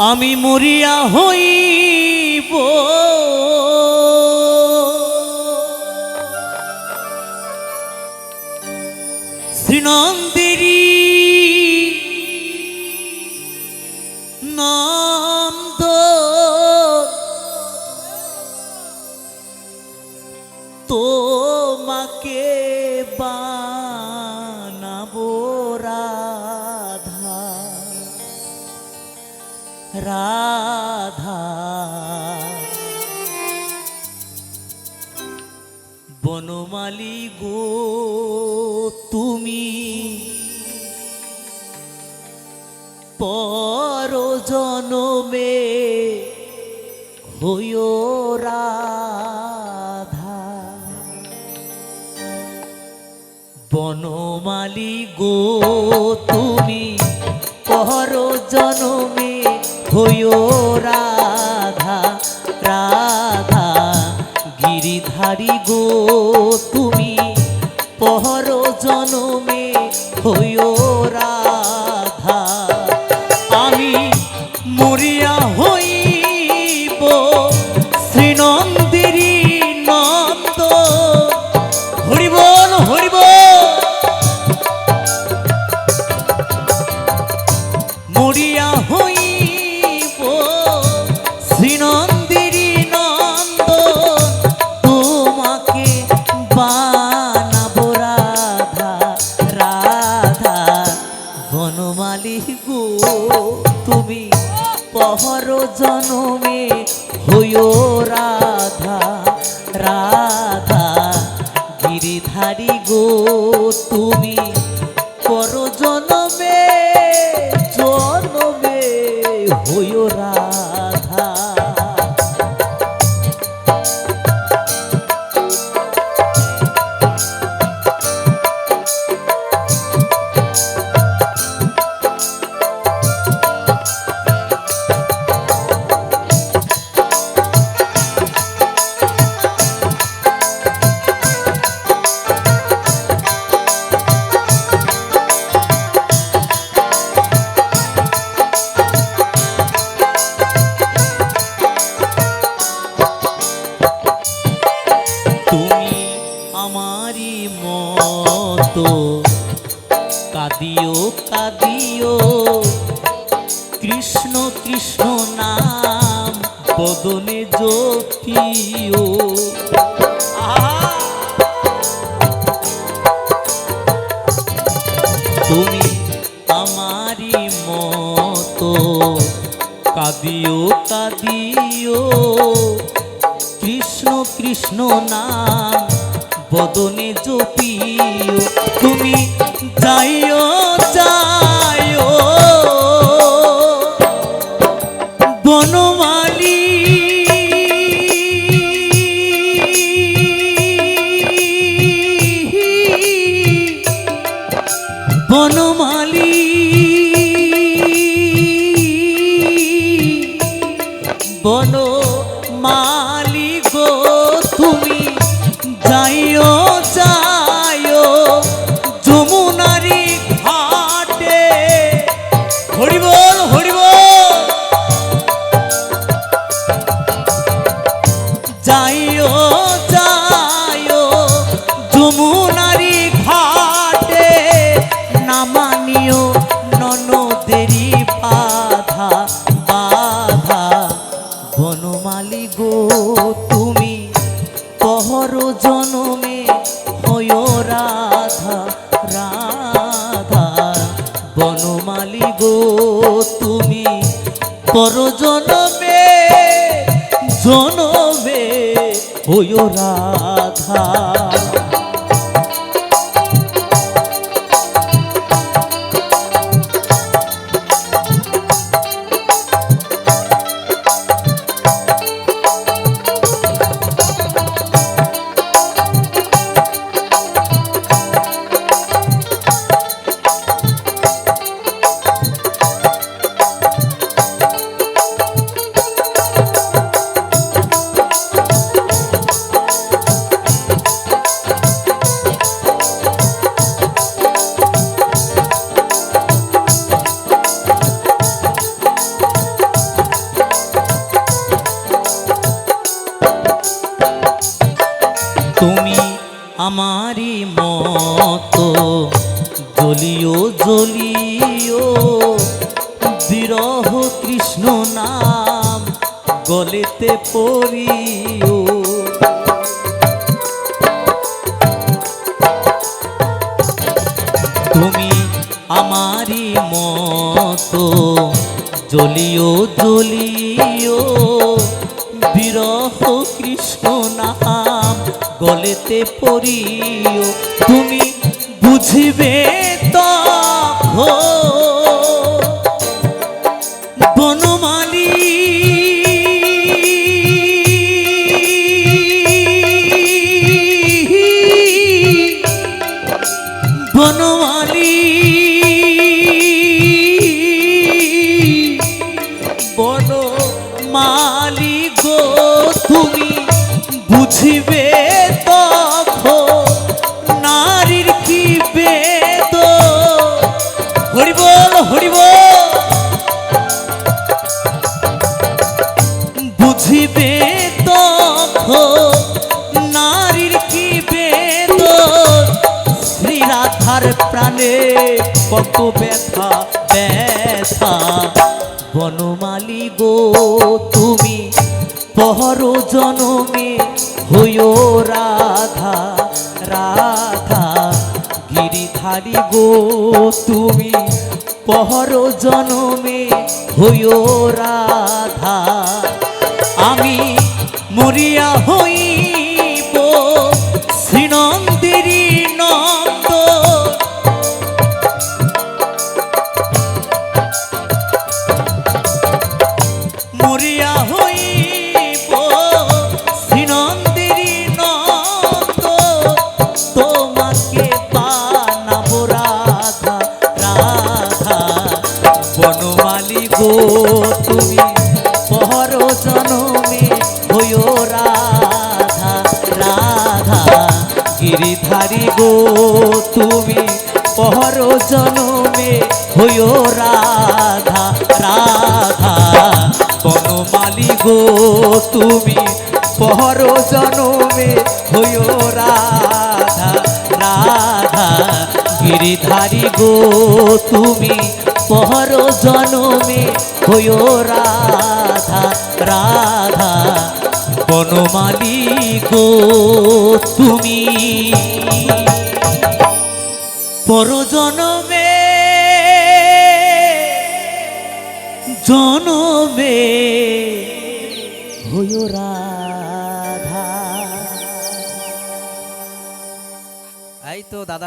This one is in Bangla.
আমি মরিয়া হইব শ্রীনন্দেরি নন্দ তোমাকে বানাবো রাধা রাধা বনমালী গো তুমি পর জনমে হইও রাধা বনমালী গো তুমি পর জনমে হইও রাধা রাধা গিরিধারী গো তুমি পর জনমে হইও রাধা আমি মরিয়া হইব শ্রীনন্দেরি নন্দ হরিবল হরিবল মরিয়া হইব শ্রীনন্দেরি নন্দ তোমাকে বানাবো রাধা রাধা বনমালী গো তুমি পহর জনমে হইও রাধা রাধা গিরিধারী গো তুমি পর জনমে জনমে হইও রাধা কাদিও কাদিও কৃষ্ণ কৃষ্ণ নাম বদনে জপিও তুমি আমারি মতো কাদিও কাদিও কৃষ্ণ কৃষ্ণ নাম বদনে জপিও তুমি যাইও যাইও বনমালী বনমালী বনমালী গো তুমি যাইও যাইও যমুনারি ঘাটে হরিবল হরিবল যাইও যাইও যমুনারি ঘাটে নামানিও ননদেরি বাধা বাধা বনমালী গো তুমি পহর জনমে হইও রাধা রাধা বনমালী গো তুমি পর জনমে জনমে হইও রাধা কৃষ্ণ নাম গলেতে পড়িও। তুমি আমারি মতো জ্বলিও জ্বলিও, বিরহ কৃষ্ণ নাম গলেতে পড়িও। তুমি বুঝিবে তখন বনমালী বনমালী বনমালী গো, তুমি বুঝিবে তখন নারীর কি বেদ। হরি বল হরি বল। বুঝিবে তখন নারীর কি বেদ, শ্রী রাধার প্রাণে কত ব্যথা ব্যথা। বনমালী গো, তুমি পর জনমে হইও রাধা রাধা। গিরিধারী গো, তুমি পর জনমে হইও রাধা। আমি মরিয়া হইব শ্রীনন্দেরী নন্দ, মরিয়া হইব শ্রীনন্দেরী নন্দ। তোমাকে বানাবো রাধা রাধা। বনমালী গো, তুমি পর জনমে হইও রাধা রাধা। গিরিধারী গো, তুমি পর জনমে হইও রাধা রাধা। বনমালী গো, তুমি পর জনমে হইও রাধা রাধা। গিরিধারী গো, তুমি পর জনমে হইও রাধা রাধা। বনমালী গো, তুমি পর জনমে জনমে হইও রাধা। এই তো দাদা।